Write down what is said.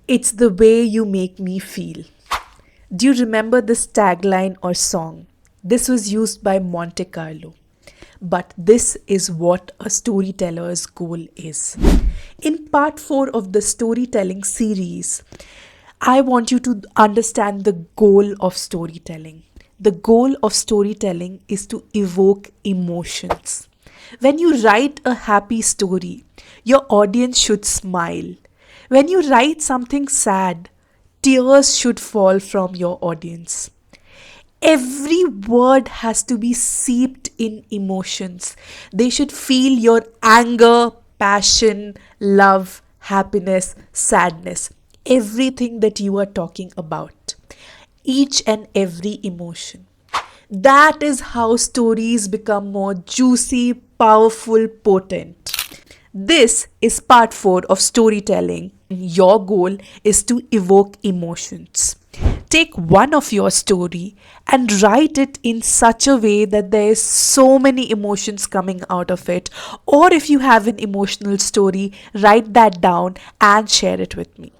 It's the way you make me feel. Do you remember this tagline or song? This was used by Monte Carlo. But this is what a storyteller's goal is. In part 4 of the storytelling series, I want you to understand the goal of storytelling. The goal of storytelling is to evoke emotions. When you write a happy story, your audience should smile. When you write something sad, tears should fall from your audience. Every word has to be seeped in emotions. They should feel your anger, passion, love, happiness, sadness, everything that you are talking about. Each and every emotion. That is how stories become more juicy, powerful, potent. This is part 4 of storytelling. Your goal is to evoke emotions. Take one of your story and write it in such a way that there is so many emotions coming out of it. Or if you have an emotional story, write that down and share it with me.